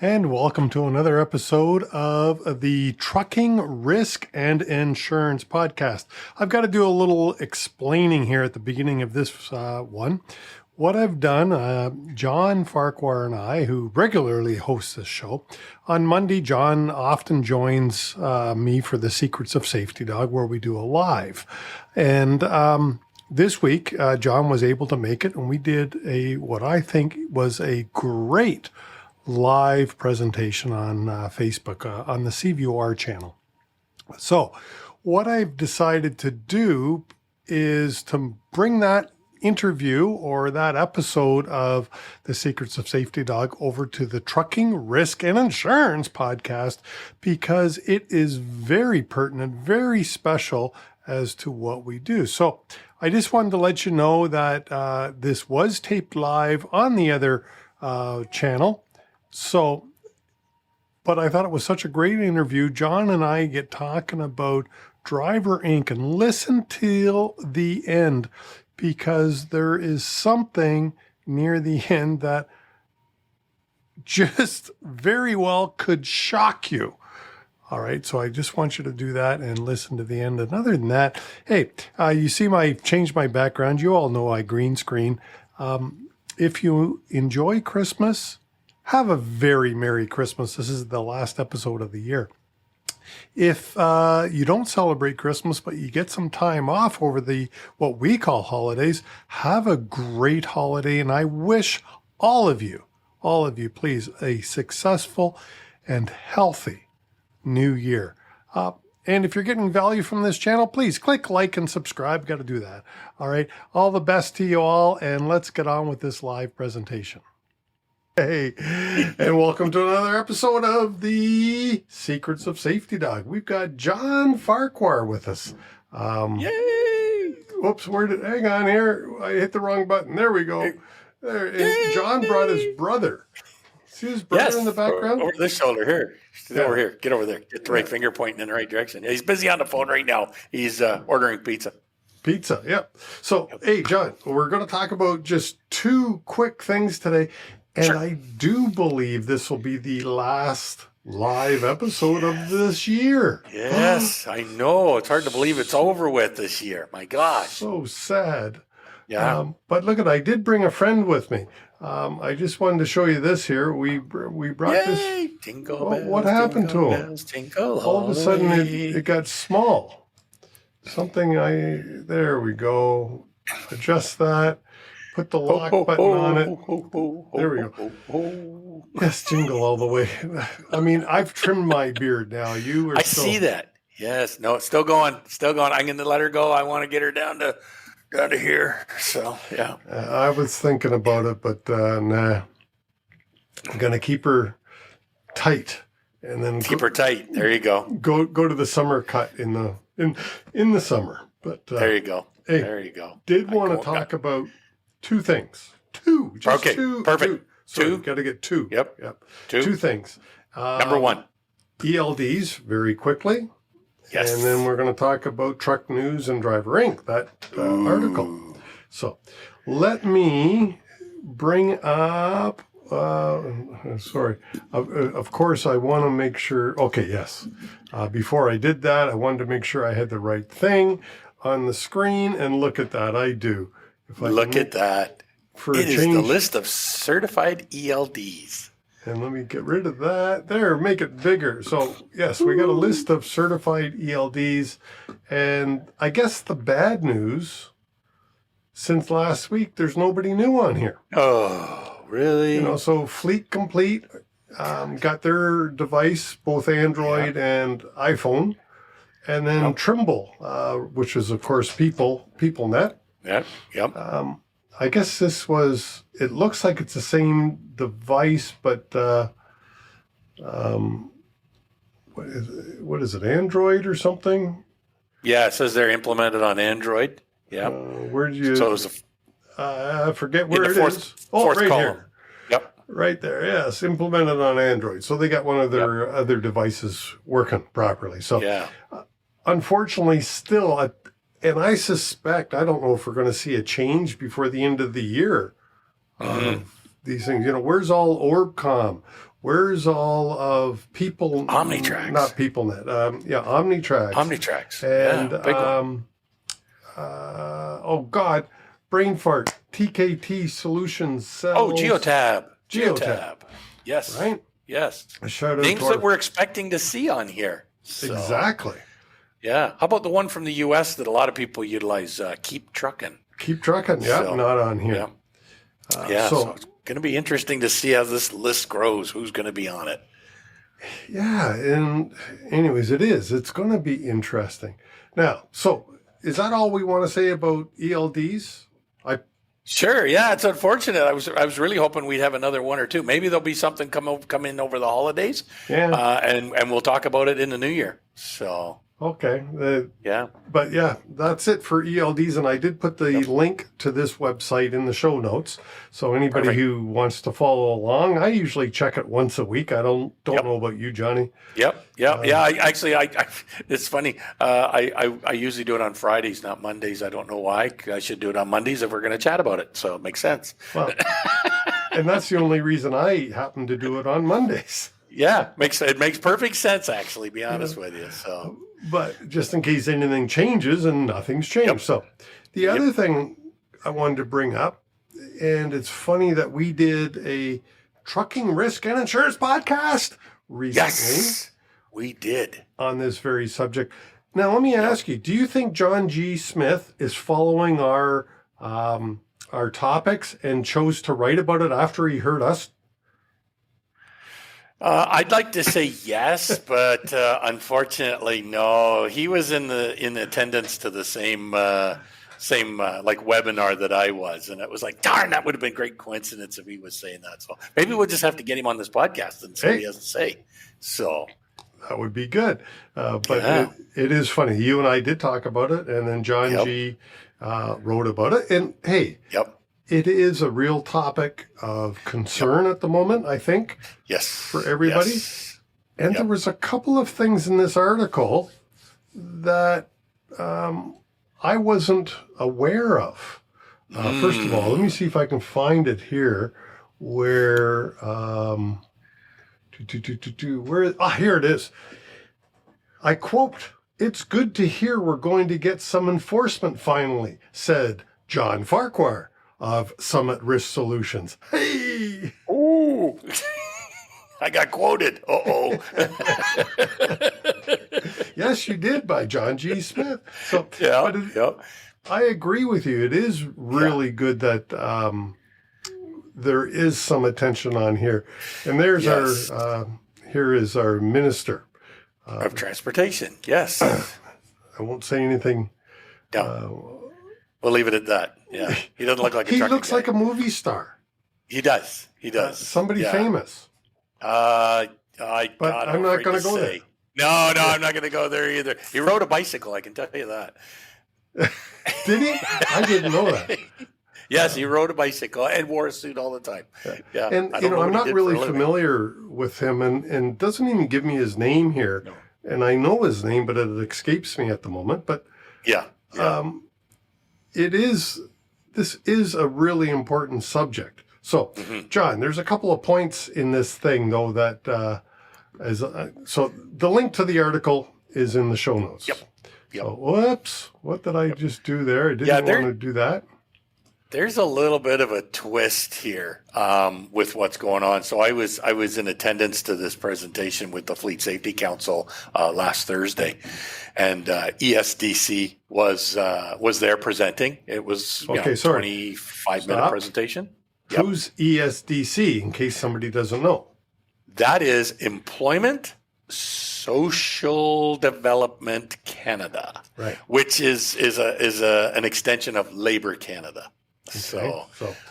And welcome to another episode of the Trucking Risk and Insurance Podcast. I've got to do a little explaining here at the beginning of this one. What I've done, John Farquhar and I, who regularly hosts this show, on Monday, John often joins me for the Secrets of Safety Dog, where we do a live. And this week, John was able to make it, and we did what I think was a great live presentation on Facebook on the CVOR channel. So what I've decided to do is to bring that interview or that episode of the Secrets of Safety Dog over to the Trucking Risk and Insurance Podcast, because it is very pertinent, very special as to what we do. So I just wanted to let you know that this was taped live on the other channel. So, but I thought it was such a great interview. John and I get talking about Driver Inc. and listen till the end, because there is something near the end that just very well could shock you. All right. So I just want you to do that and listen to the end. And other than that, hey, you see changed my background. You all know I green screen. If you enjoy Christmas, have a very Merry Christmas. This is the last episode of the year. If you don't celebrate Christmas, but you get some time off over what we call holidays, have a great holiday. And I wish all of you, please, a successful and healthy new year. And if you're getting value from this channel, please click like and subscribe. Got to do that. All right. All the best to you all. And let's get on with this live presentation. Hey, and welcome to another episode of the Secrets of Safety Dog. We've got John Farquhar with us. Yay! Whoops, hang on here. I hit the wrong button. There we go. There, and John brought his brother. See his brother in the background? Over this shoulder here. Over here. Get over there. Get the right finger pointing in the right direction. He's busy on the phone right now. He's ordering pizza. Pizza, yep. So, hey, John, we're going to talk about just two quick things today. And sure. I do believe this will be the last live episode of this year. Yes, I know. It's hard to believe it's over with this year. My gosh. So sad. Yeah. But look, I did bring a friend with me. I just wanted to show you this here. We brought this. Jingle bells, what happened to him? Bells, jingle all of a sudden it got small. There we go. Adjust that. Put the lock button on it. There we go. Yes, jingle all the way. I mean, I've trimmed my beard now. I see that. Yes. No, it's still going. Still going. I'm going to let her go. I want to get her down to here. So, yeah. I was thinking about it, but nah. I'm going to keep her tight. And then keep her tight. There you go. Go to the summer cut in the summer. But there you go. Hey, there you go. Did want to talk about two things. Two. Perfect. Two. Got to get two. Yep. Two things. Number one. ELDs, very quickly. Yes. And then we're going to talk about TruckNews and Driver Inc., that article. So let me bring up, sorry. Of course, I want to make sure. Okay, yes. Before I did that, I wanted to make sure I had the right thing on the screen. And look at that. I do. Look at that. It is the list of certified ELDs. And let me get rid of that. There, make it bigger. So, yes, we got a list of certified ELDs. And I guess the bad news, since last week, there's nobody new on here. Oh, really? So Fleet Complete got their device, both Android and iPhone. And then Trimble, which is, of course, PeopleNet. Yep. I guess it looks like it's the same device, but what is it, Android or something? Yeah, it says they're implemented on Android. Yeah. Where'd you? So it was I forget where it is. Fourth right column. Here. Yep. Right there, yes, implemented on Android. So they got one of their other devices working properly. So unfortunately, still and I suspect, I don't know if we're going to see a change before the end of the year. These things, where's all OrbCom? where's all of people? Omnitrax. Not PeopleNet. Omnitrax. Omnitrax. And Big one. oh God, brain fart. TKT Solutions sells. Oh, Geotab. Geotab. Yes. Right? Yes. A shout out Names to our... that we're expecting to see on here. So, Exactly. Yeah. How about the one from the U.S. that a lot of people utilize? Keep Trucking. Keep Trucking. Yeah, So, not on here. Yeah. So it's going to be interesting to see how this list grows. Who's going to be on it? Yeah. And anyways, it is. It's going to be interesting. Now, so is that all we want to say about ELDs? Sure. Yeah, it's unfortunate. I was really hoping we'd have another one or two. Maybe there'll be something come in over the holidays. Yeah. And we'll talk about it in the new year. So. Okay. Yeah. But yeah, that's it for ELDs. And I did put the link to this website in the show notes. So anybody who wants to follow along, I usually check it once a week. I don't know about you, Johnny. Yep. It's funny. I usually do it on Fridays, not Mondays. I don't know why. I should do it on Mondays if we're going to chat about it. So it makes sense. Well, and that's the only reason I happen to do it on Mondays. Yeah, it makes perfect sense, actually, be honest with you. So, but just in case anything changes, and nothing's changed. Yep. So the other thing I wanted to bring up, and it's funny that we did a trucking risk and insurance podcast recently. Yes, we did. On this very subject. Now, let me ask you, do you think John G. Smith is following our topics and chose to write about it after he heard us? I'd like to say yes, but unfortunately, no. He was in attendance to the same like webinar that I was, and it was like, darn, that would have been a great coincidence if he was saying that. So maybe we'll just have to get him on this podcast and see what he has to say. So that would be good. But it is funny. You and I did talk about it, and then John G. Wrote about it. And hey, it is a real topic of concern at the moment, I think. Yes. For everybody. Yes. And there was a couple of things in this article that I wasn't aware of. First of all, let me see if I can find it here where here it is. I quote, "It's good to hear we're going to get some enforcement finally," said John Farquhar of Summit Risk Solutions. Hey! Ooh! I got quoted. Uh-oh. Yes, you did, by John G. Smith. So, I agree with you. It is really good that there is some attention on here. And there's here is our Minister of Transportation. Yes. I won't say anything. We'll leave it at that. Yeah. He doesn't look like a trucker. He looks like a movie star. He does. Somebody famous. But I'm not going to go there. No, I'm not going to go there either. He rode a bicycle, I can tell you that. Did he? I didn't know that. Yes, he rode a bicycle and wore a suit all the time. Yeah. And, I'm not really familiar with him, and doesn't even give me his name here. No. And I know his name, but it escapes me at the moment. But this is a really important subject. So, John, there's a couple of points in this thing, though, that so the link to the article is in the show notes. Yep. So, whoops, what did I just do there? I didn't want to do that. There's a little bit of a twist here with what's going on. So I was in attendance to this presentation with the Fleet Safety Council last Thursday, and ESDC was there presenting. It was 25-minute presentation. Who's ESDC, in case somebody doesn't know? That is Employment Social Development Canada, right? Which is an extension of Labor Canada. Okay.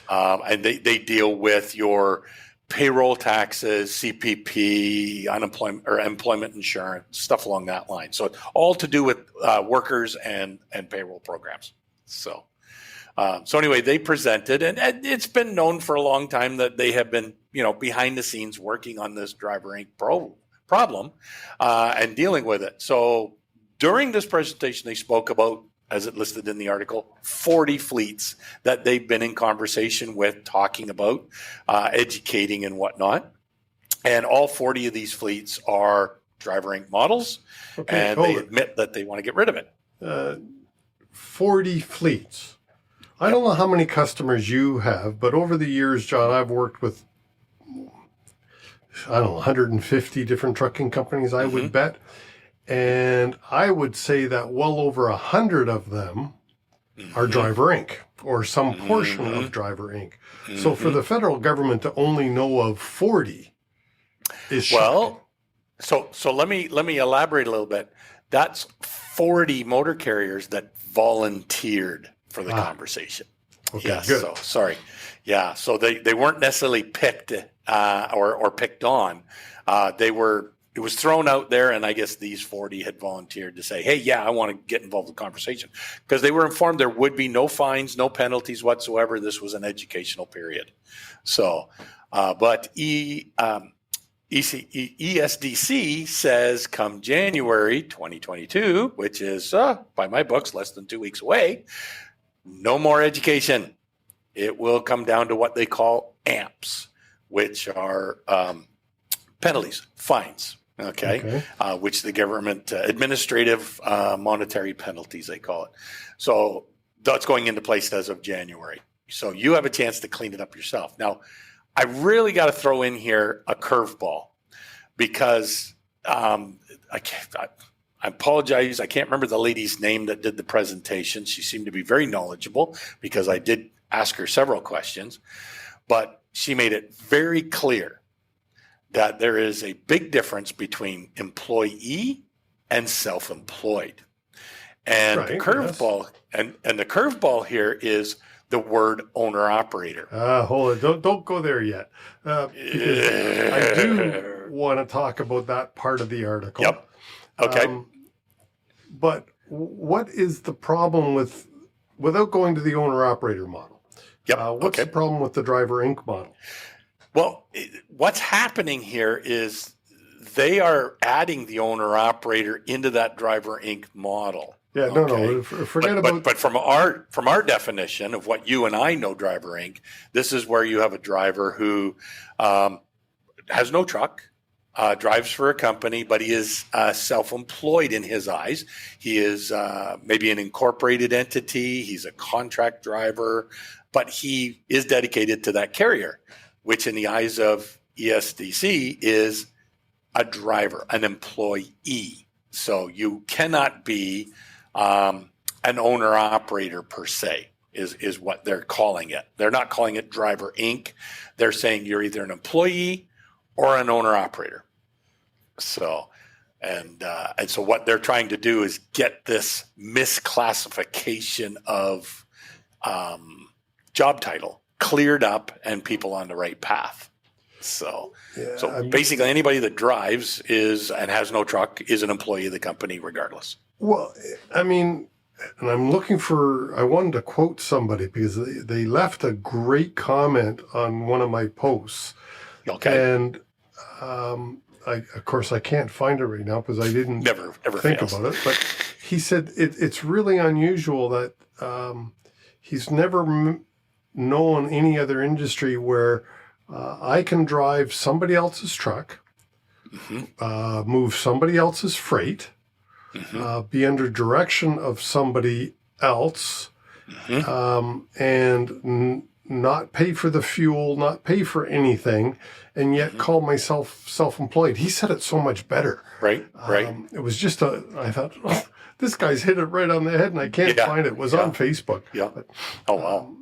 And they deal with your payroll taxes, CPP, unemployment or employment insurance, stuff along that line. So it's all to do with workers and payroll programs. So anyway, they presented, and it's been known for a long time that they have been, behind the scenes working on this Driver Inc. problem and dealing with it. So during this presentation, they spoke about, as it listed in the article, 40 fleets that they've been in conversation with, talking about, educating and whatnot. And all 40 of these fleets are Driver Inc. models, and they admit that they want to get rid of it. 40 fleets. I don't know how many customers you have, but over the years, John, I've worked with, I don't know, 150 different trucking companies, I would bet. And I would say that well over 100 of them are Driver Inc. or some portion of Driver Inc. So for the federal government to only know of 40 is shocking. Well, so let me elaborate a little bit. That's 40 motor carriers that volunteered for the conversation. Okay, yes, good. So sorry. Yeah, so they weren't necessarily picked or picked on. It was thrown out there, and I guess these 40 had volunteered to say, hey, yeah, I want to get involved in the conversation, because they were informed there would be no fines, no penalties whatsoever. This was an educational period. So, but ESDC says come January 2022, which is, by my books, less than 2 weeks away, no more education. It will come down to what they call AMPs, which are penalties, fines, okay. Which the government, administrative monetary penalties, they call it. So that's going into place as of January. So you have a chance to clean it up yourself. Now, I really got to throw in here a curveball, because I apologize. I can't remember the lady's name that did the presentation. She seemed to be very knowledgeable, because I did ask her several questions, but she made it very clear that there is a big difference between employee and self-employed. And the curveball, and the curveball here is the word owner-operator. Hold it. Don't go there yet. Because I do want to talk about that part of the article. Yep. Okay. But what is the problem without going to the owner-operator model? Yep. What's the problem with the Driver Inc. model? Well, what's happening here is they are adding the owner-operator into that Driver Inc. model. Yeah, no, forget about. But from our definition of what you and I know, Driver Inc., this is where you have a driver who has no truck, drives for a company, but he is self-employed in his eyes. He is maybe an incorporated entity. He's a contract driver, but he is dedicated to that carrier, which in the eyes of ESDC is a driver, an employee. So you cannot be an owner-operator per se is what they're calling it. They're not calling it Driver Inc. They're saying you're either an employee or an owner-operator. So, and so what they're trying to do is get this misclassification of job title cleared up and people on the right path. So, basically anybody that drives and has no truck is an employee of the company regardless. Well, I mean, and I wanted to quote somebody because they left a great comment on one of my posts. Okay. And of course, I can't find it right now because I didn't ever think fails. about it. But he said it's really unusual that he's never known any other industry where I can drive somebody else's truck, move somebody else's freight, be under direction of somebody else, and not pay for the fuel, not pay for anything, and yet call myself self-employed. He said it so much better. Right. It was just I thought, oh, this guy's hit it right on the head, and I can't find it. It was on Facebook. Yeah. But, oh, wow.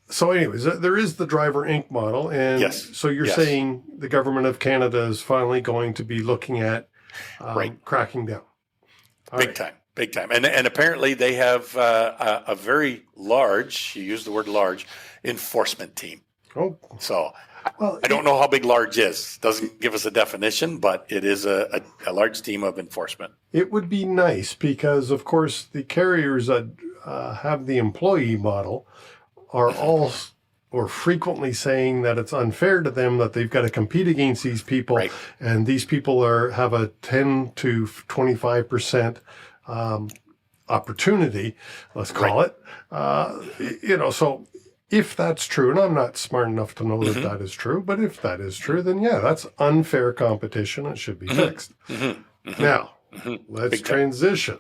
So anyways, there is the Driver Inc. model. And so you're saying the government of Canada is finally going to be looking at cracking down. Big time. And apparently they have a very large, you use the word large, enforcement team. Oh. So I don't know how big large is. Doesn't give us a definition, but it is a large team of enforcement. It would be nice because, of course, the carriers that have the employee model are all or frequently saying that it's unfair to them that they've got to compete against these people, and these people have a 10 to 25% opportunity, let's call it. So if that's true, and I'm not smart enough to know that that is true, but if that is true, then yeah, that's unfair competition. It should be fixed. Now, let's transition.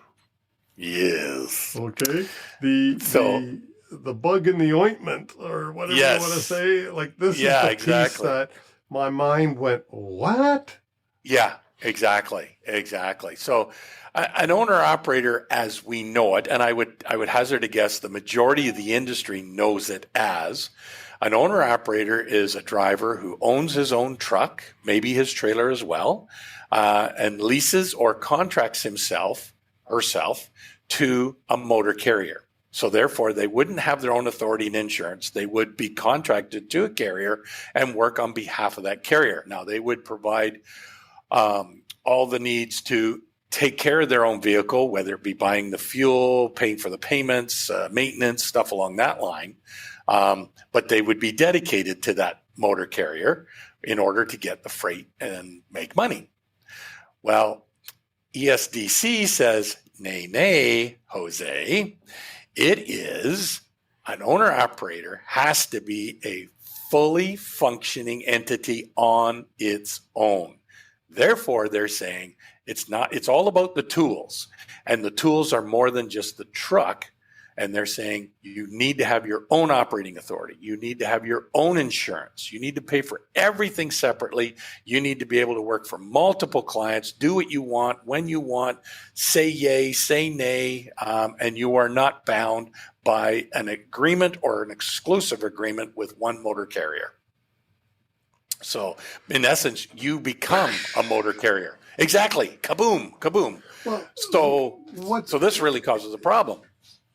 Yes. Okay. The bug in the ointment, or whatever you want to say. Like, this is the piece that my mind went, what? Yeah, exactly. So an owner-operator, as we know it, and I would hazard a guess the majority of the industry knows it as, an owner-operator is a driver who owns his own truck, maybe his trailer as well, and leases or contracts herself to a motor carrier. So therefore, they wouldn't have their own authority and insurance. They would be contracted to a carrier and work on behalf of that carrier. Now, they would provide all the needs to take care of their own vehicle, whether it be buying the fuel, paying for the payments, maintenance, stuff along that line. But they would be dedicated to that motor carrier in order to get the freight and make money. Well, ESDC says, nay, Jose. It is an owner-operator has to be a fully functioning entity on its own. Therefore, they're saying it's all about the tools, and the tools are more than just the truck. And they're saying you need to have your own operating authority. You need to have your own insurance. You need to pay for everything separately. You need to be able to work for multiple clients, do what you want, when you want, say yay, say nay, and you are not bound by an agreement or an exclusive agreement with one motor carrier. So in essence, you become a motor carrier. Exactly. Kaboom. Well, so this really causes a problem.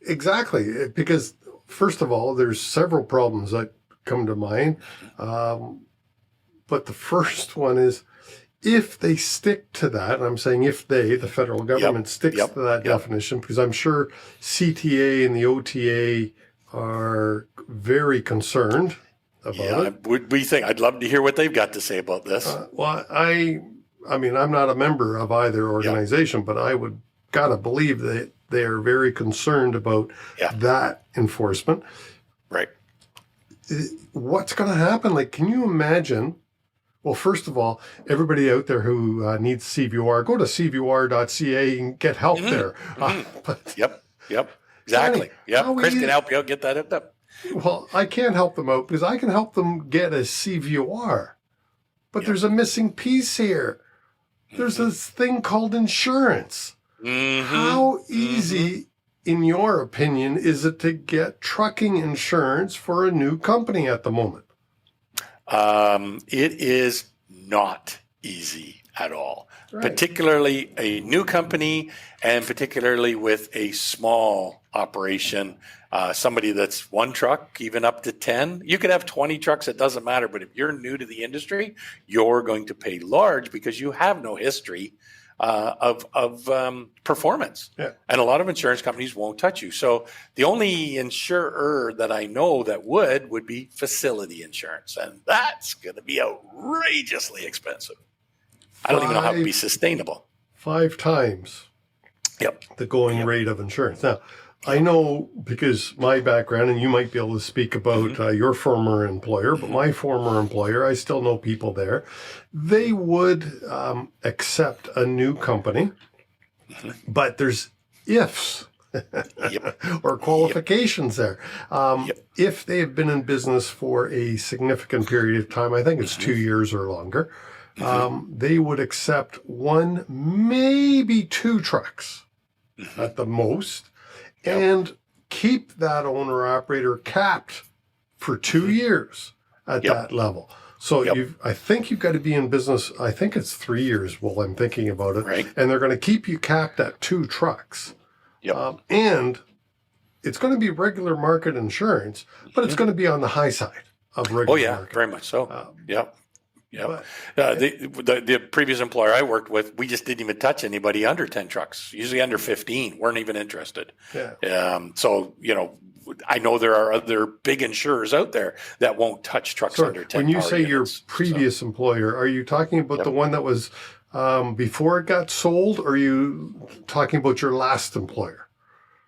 Exactly, because first of all, there's several problems that come to mind. But the first one is if they stick to that, and I'm saying if the federal government sticks to that definition, because I'm sure CTA and the OTA are very concerned about it. What do you think? I'd love to hear what they've got to say about this. I mean, I'm not a member of either organization, but I would gotta believe that they are very concerned about that enforcement. Right. What's going to happen? Like, can you imagine? Well, first of all, everybody out there who needs CVOR, go to CVOR.ca and get help there. Yep. Exactly. Chris can help you out get that hooked up. Well, I can't help them out because I can help them get a CVOR. But there's a missing piece here. There's this thing called insurance. How easy, in your opinion, is it to get trucking insurance for a new company at the moment? It is not easy at all, particularly a new company and particularly with a small operation, somebody that's one truck, even up to 10. You could have 20 trucks, it doesn't matter. But if you're new to the industry, you're going to pay large because you have no history of performance. And a lot of insurance companies won't touch you. So the only insurer that I know that would be facility insurance. And that's going to be outrageously expensive. I don't even know how it would be sustainable. 5 times the going rate of insurance. Now, I know because my background, and you might be able to speak about your former employer, but my former employer, I still know people there. They would accept a new company, but there's ifs or qualifications there. If they have been in business for a significant period of time, I think it's 2 years or longer, they would accept 1, maybe 2 trucks at the most. And keep that owner-operator capped for 2 years at that level. So I think you've got to be in business, I think it's 3 years while I'm thinking about it. Right. And they're going to keep you capped at 2 trucks. And it's going to be regular market insurance, but it's going to be on the high side of regular market. Very much so. The previous employer I worked with, we just didn't even touch anybody under 10 trucks. Usually under 15, weren't even interested. So, I know there are other big insurers out there that won't touch trucks under 10. When you say your previous employer, are you talking about the one that was before it got sold, or are you talking about your last employer?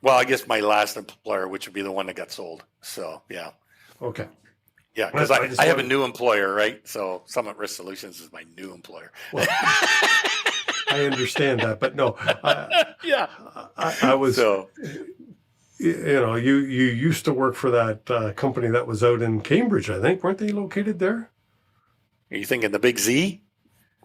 Well, I guess my last employer, which would be the one that got sold. So, Okay. Yeah, because I have a new employer, right? So Summit Risk Solutions is my new employer. Well, I understand that, but no, Yeah. I was, So, you used to work for that company that was out in Cambridge, I think. Weren't they located there? are you thinking the big Z?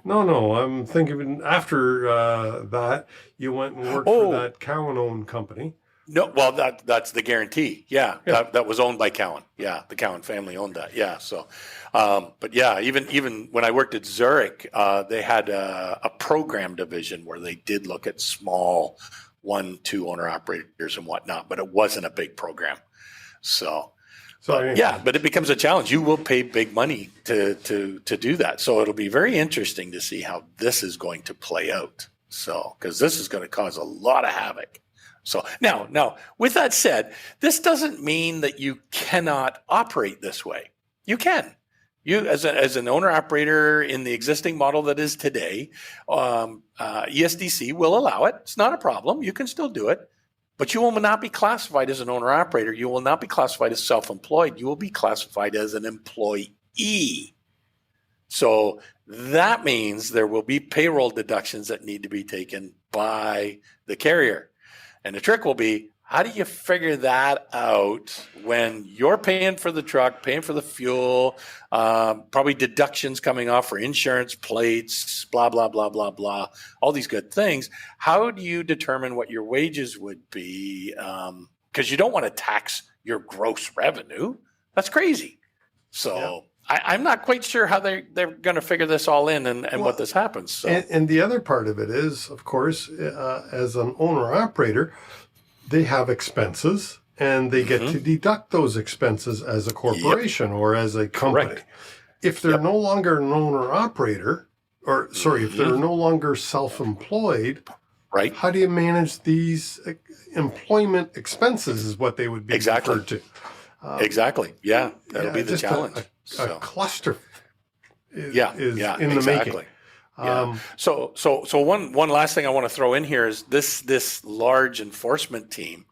No, I'm thinking after that, you went and worked for that Cowan-owned company. No, well, that's the guarantee. Yeah, Yeah. that was owned by Cowan. Yeah, the Cowan family owned that. Yeah, so, but yeah, even when I worked at Zurich, they had a program division where they did look at small 1-2 owner operators and whatnot, but it wasn't a big program. So, but it becomes a challenge. You will pay big money to do that. So it'll be very interesting to see how this is going to play out. So, because this is going to cause a lot of havoc. So now, with that said, this doesn't mean that you cannot operate this way. You can. You, as an owner operator in the existing model that is today, ESDC will allow it. It's not a problem. You can still do it, but you will not be classified as an owner operator. You will not be classified as self-employed. You will be classified as an employee. So that means there will be payroll deductions that need to be taken by the carrier. And the trick will be, how do you figure that out when you're paying for the truck, paying for the fuel, probably deductions coming off for insurance plates, blah, blah, blah, blah, blah, all these good things. How do you determine what your wages would be? Because you don't want to tax your gross revenue. That's crazy. So yeah. I'm not quite sure how they're going to figure this all in and what this happens. So. And the other part of it is, of course, as an owner-operator, they have expenses and they get to deduct those expenses as a corporation or as a company. Correct. If they're no longer an owner-operator, if they're no longer self-employed, right? How do you manage these employment expenses is what they would be referred to. Exactly. Yeah. That'll be the challenge. A cluster is in the making. So one last thing I want to throw in here is this large enforcement team.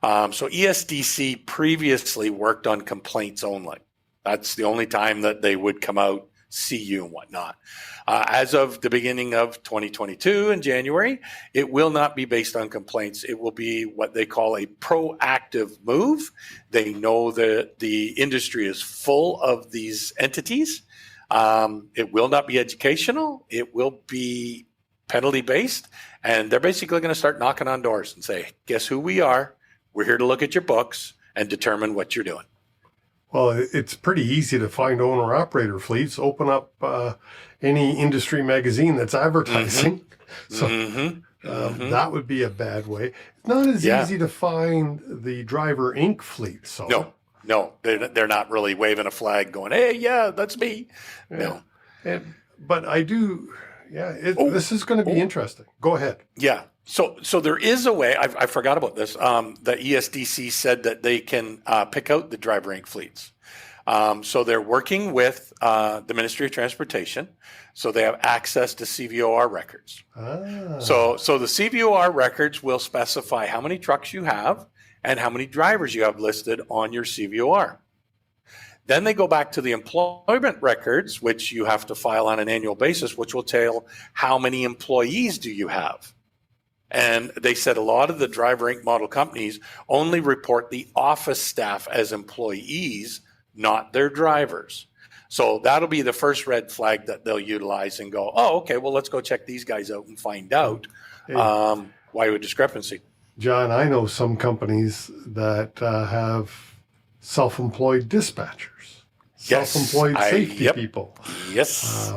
So ESDC previously worked on complaints only. That's the only time that they would come out, see you and whatnot. As of the beginning of 2022 in January, it will not be based on complaints. It will be what they call a proactive move. They know that the industry is full of these entities. It will not be educational. It will be penalty based. And they're basically going to start knocking on doors and say, guess who we are? We're here to look at your books and determine what you're doing. Well, it's pretty easy to find owner-operator fleets. Open up any industry magazine that's advertising. So that would be a bad way. It's not as easy to find the Driver Inc. fleet. So No, they're not really waving a flag going, hey, yeah, that's me. Yeah. No. But I do, this is going to be interesting. Go ahead. Yeah. So there is a way, I forgot about this, the ESDC said that they can pick out the Driver Inc. fleets. So they're working with the Ministry of Transportation, so they have access to CVOR records. So the CVOR records will specify how many trucks you have and how many drivers you have listed on your CVOR. Then they go back to the employment records, which you have to file on an annual basis, which will tell how many employees do you have. And they said a lot of the Driver Inc. model companies only report the office staff as employees, not their drivers. So that'll be the first red flag that they'll utilize and go, oh, okay, well, let's go check these guys out and find out why a discrepancy. John, I know some companies that have self-employed dispatchers, self-employed safety people. Yes,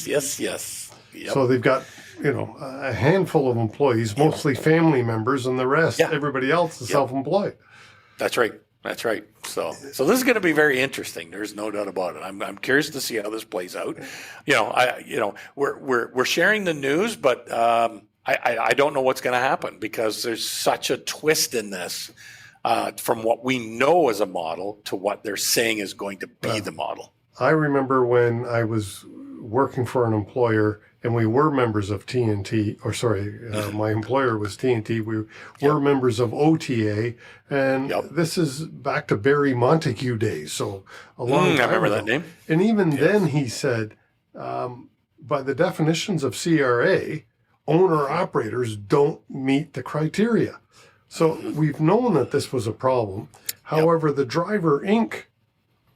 yes. Yep. So they've got, a handful of employees, mostly family members, and the rest, everybody else is self-employed. That's right. So this is going to be very interesting. There's no doubt about it. I'm curious to see how this plays out. We're sharing the news, but I don't know what's going to happen because there's such a twist in this from what we know as a model to what they're saying is going to be the model. I remember when I was working for an employer, and we were members of TNT, or sorry, my employer was TNT. We were members of OTA, and this is back to Barry Montague days, so a long time I remember ago. that name. And even then he said, by the definitions of CRA, owner-operators don't meet the criteria. So we've known that this was a problem. However, the Driver Inc.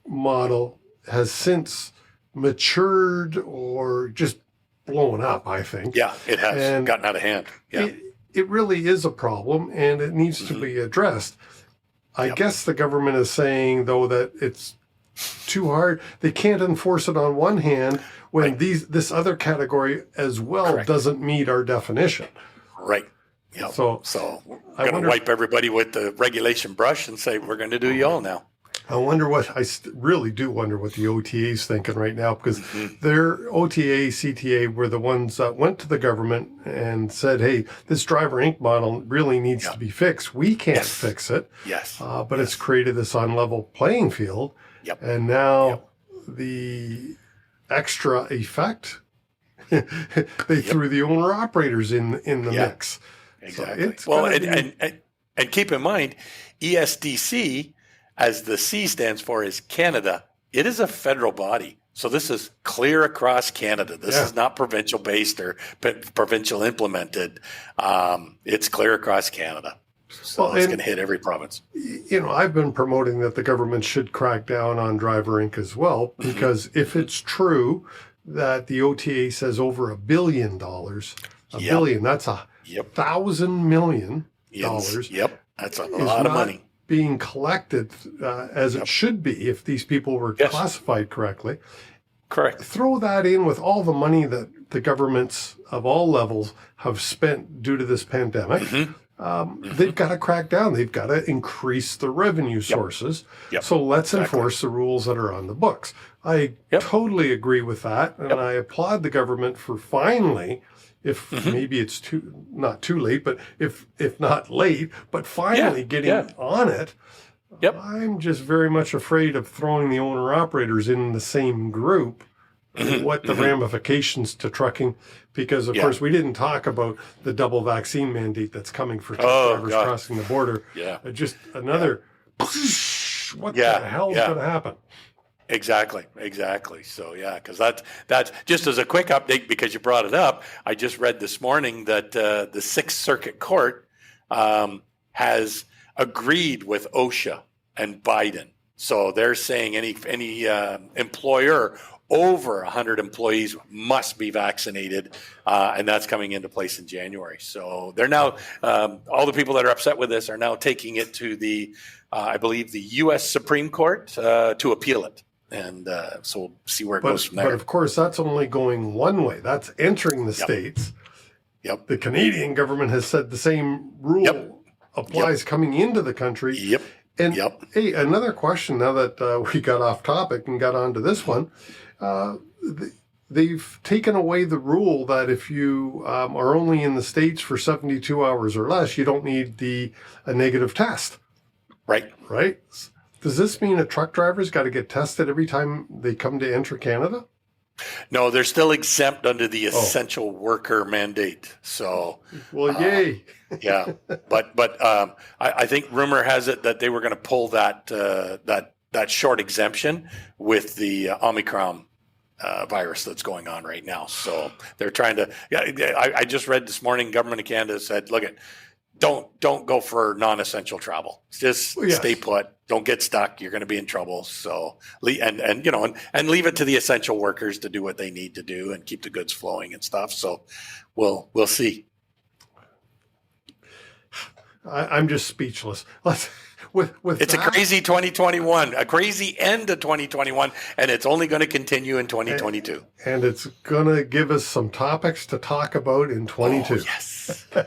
model has since matured or just blown up, I think. Yeah, it has gotten out of hand. Yeah. It really is a problem, and it needs to be addressed. I guess the government is saying, though, that it's too hard. They can't enforce it on one hand when this other category as well doesn't meet our definition. Right. Yeah. So we're going to wipe everybody with the regulation brush and say, we're going to do y'all now. I wonder really do wonder what the OTA is thinking right now, because their OTA, CTA were the ones that went to the government and said, hey, this Driver Inc. model really needs to be fixed. We can't fix it. Yes. But it's created this unlevel playing field. Yep. And now the extra effect, they threw the owner operators in the mix. Exactly. So and keep in mind, ESDC, as the C stands for, is Canada. It is a federal body. So this is clear across Canada. This is not provincial based or provincial implemented. It's clear across Canada. So it's going to hit every province. You know, I've been promoting that the government should crack down on Driver Inc. as well, because if it's true that the OTA says over $1 billion, billion, that's $1,000 million. That's a lot of money being collected as it should be if these people were classified correctly. Correct. Throw that in with all the money that the governments of all levels have spent due to this pandemic. They've got to crack down. They've got to increase the revenue sources. So let's enforce the rules that are on the books. I totally agree with that. And I applaud the government for finally, if maybe it's not too late, but if not late, but finally getting on it. I'm just very much afraid of throwing the owner-operators in the same group. What the ramifications to trucking, because of course we didn't talk about the double vaccine mandate that's coming for truck drivers crossing the border. Just another, what the hell is going to happen? Exactly. So because that's just as a quick update, because you brought it up. I just read this morning that the Sixth Circuit Court has agreed with OSHA and Biden. So they're saying any employer over 100 employees must be vaccinated, and that's coming into place in January. So they're now, all the people that are upset with this are now taking it to the, I believe, the U.S. Supreme Court to appeal it. And so we'll see where it goes from there. But of course, that's only going one way. That's entering the States. The Canadian government has said the same rule applies coming into the country. And hey, another question now that we got off topic and got onto this one. They've taken away the rule that if you are only in the States for 72 hours or less, you don't need a negative test. Right. Does this mean a truck driver's got to get tested every time they come to enter Canada? No, they're still exempt under the essential worker mandate. So, yay. But I think rumor has it that they were going to pull that short exemption with the Omicron virus that's going on right now. So they're trying to. I just read this morning, Government of Canada said, "Look at, don't go for non-essential travel. Just stay put. Don't get stuck. You're going to be in trouble." So and leave it to the essential workers to do what they need to do and keep the goods flowing and stuff. So we'll see. I'm just speechless. It's a crazy 2021, a crazy end to 2021, and it's only going to continue in 2022. And it's going to give us some topics to talk about in 22.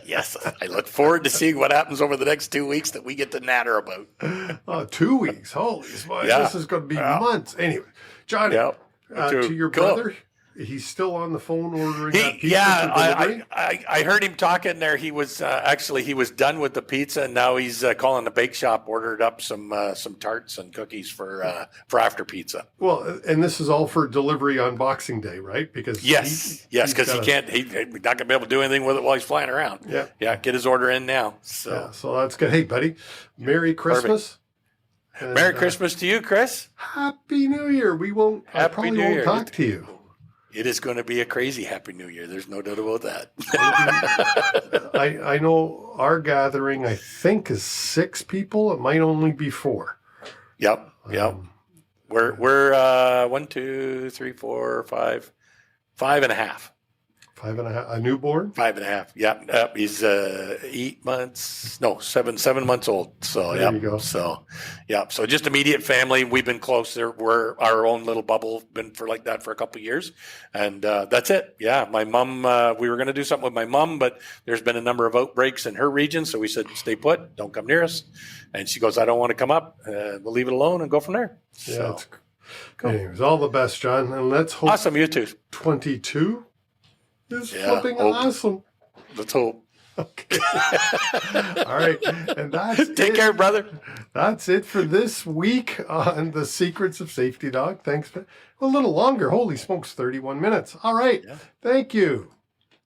Yes. I look forward to seeing what happens over the next 2 weeks that we get to natter about. 2 weeks. Holy smokes. This is going to be months. Anyway, Johnny, to your brother, he's still on the phone ordering that pizza Yeah, for delivery? I heard him talking there. He was he was done with the pizza, and now he's calling the bake shop, ordered up some tarts and cookies for after pizza. Well, and this is all for delivery on Boxing Day, right? Because yes, because he's not going to be able to do anything with it while he's flying around. Yeah, get his order in now. So that's good. Hey, buddy, Merry Christmas. And, Merry Christmas to you, Chris. Happy New Year. I probably won't talk to you. It is going to be a crazy Happy New Year. There's no doubt about that. I know our gathering, I think, is 6 people. It might only be 4. Yep. We're 1, 2, 3, 4, 5, 5.5. 5.5. A newborn? 5.5. Yep. He's 8 months. No, 7 months old. So there you go. So So just immediate family. We've been close. We're our own little bubble. Been for like that for a couple of years, and that's it. Yeah. My mom. We were going to do something with my mom, but there's been a number of outbreaks in her region, so we said, "Stay put. Don't come near us." And she goes, "I don't want to come up. We'll leave it alone and go from there." Yeah. So, cool. Anyways, all the best, John, and let's hope. Awesome. You too. 22. It's flipping awesome. Let's hope. Okay. All right. And that's Take care, brother. That's it for this week on The Secrets of Safety Dog. Thanks. A little longer. Holy smokes, 31 minutes. All right. Yeah. Thank you.